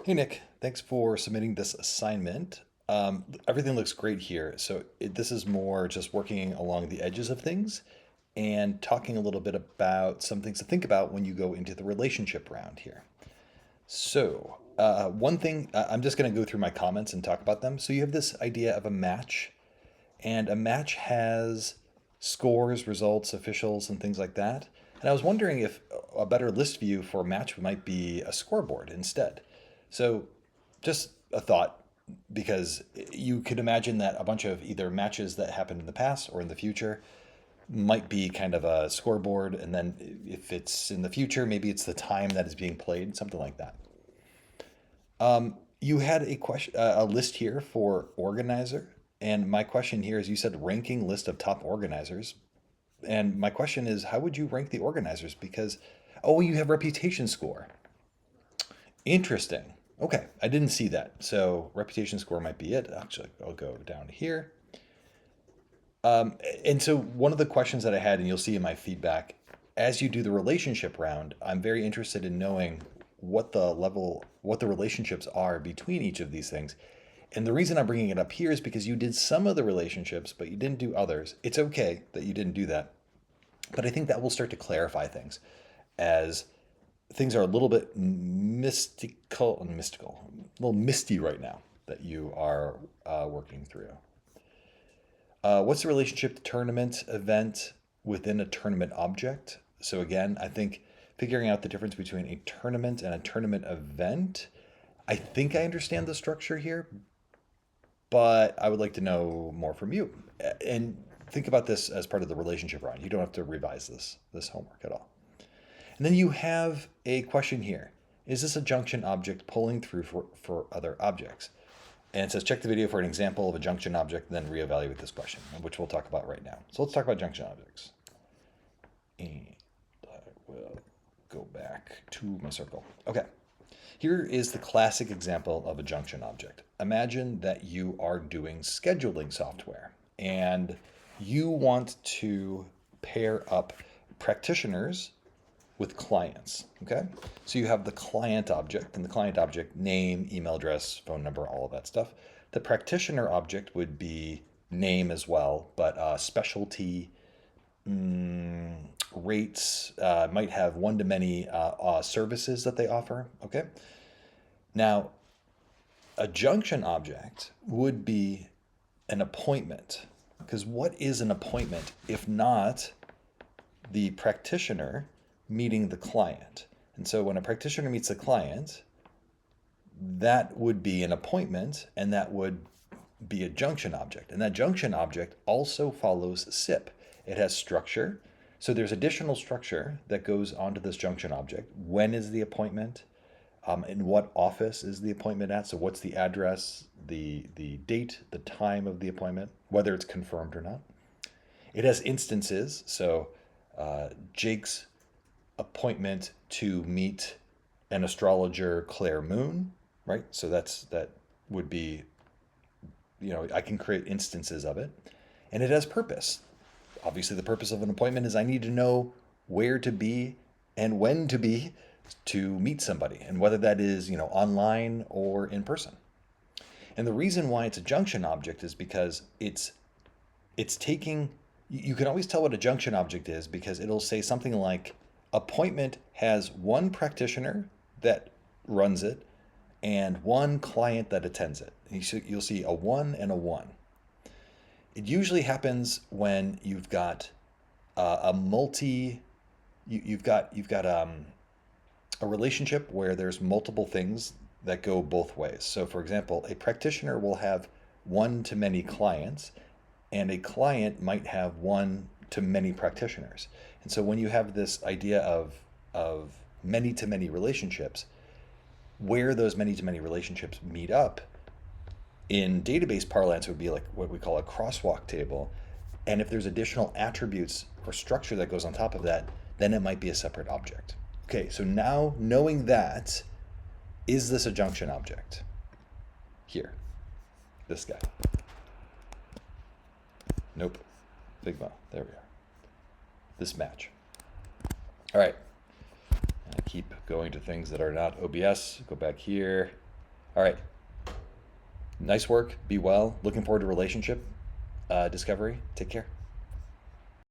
Hey Nick, thanks for submitting this assignment. Everything looks great here. This is more just working along the edges of things and talking a little bit about some things to think about when you go into the relationship round here. One thing, I'm just going to go through my comments and talk about them. So you have this idea of a match, and a match has scores, results, officials, and things like that. And I was wondering if a better list view for a match might be a scoreboard instead. So, just a thought, because you could imagine that a bunch of either matches that happened in the past or in the future might be kind of a scoreboard, and then if it's in the future, maybe it's the time that is being played, something like that. You had a list here for organizer, and my question here is you said ranking list of top organizers, and my question is how would you rank the organizers? Because oh, you have reputation score. Interesting. Okay, I didn't see that. So reputation score might be it. Actually, I'll go down here. And so one of the questions that I had, and you'll see in my feedback, as you do the relationship round, I'm very interested in knowing what the relationships are between each of these things. And the reason I'm bringing it up here is because you did some of the relationships, but you didn't do others. It's okay that you didn't do that. But I think that will start to clarify things as things are a little bit a little misty right now that you are working through. What's the relationship to tournament event within a tournament object? So again, I think figuring out the difference between a tournament and a tournament event, I think I understand the structure here, but I would like to know more from you. And think about this as part of the relationship round. You don't have to revise this homework at all. And then you have a question here. Is this a junction object pulling through for other objects? And it says, check the video for an example of a junction object, then reevaluate this question, which we'll talk about right now. So let's talk about junction objects. And I will go back to my circle. Okay. Here is the classic example of a junction object. Imagine that you are doing scheduling software and you want to pair up practitioners with clients. Okay, so you have the client object, and the client object name, email address, phone number, all of that stuff. The practitioner object would be name as well, but specialty, rates, might have one to many services that they offer. Okay, now a junction object would be an appointment, because what is an appointment if not the practitioner meeting the client? And so when a practitioner meets the client, that would be an appointment, and that would be a junction object. And that junction object also follows SIP. It has structure. So there's additional structure that goes onto this junction object. When is the appointment? In what office is the appointment at? So what's the address, the date, the time of the appointment, whether it's confirmed or not. It has instances. So Jake's appointment to meet an astrologer Claire Moon, right? So that would be, I can create instances of it. And it has purpose. Obviously, the purpose of an appointment is I need to know where to be and when to be to meet somebody, and whether that is, online or in person. And the reason why it's a junction object is because it's taking, you can always tell what a junction object is because it'll say something like appointment has one practitioner that runs it and one client that attends it. You'll see a 1 and a 1. It usually happens when you've got a multi, you've got a relationship where there's multiple things that go both ways. So for example, a practitioner will have one to many clients, and a client might have one to many practitioners. And so when you have this idea of many to many relationships, where those many to many relationships meet up in database parlance would be like what we call a crosswalk table. And if there's additional attributes or structure that goes on top of that, then it might be a separate object. Okay, so now knowing that, is this a junction object? Here, this guy. Nope, Figma, there we are. This match. All right, I keep going to things that are not OBS. Go back here. All right. Nice work. Be well. Looking forward to relationship discovery. Take care.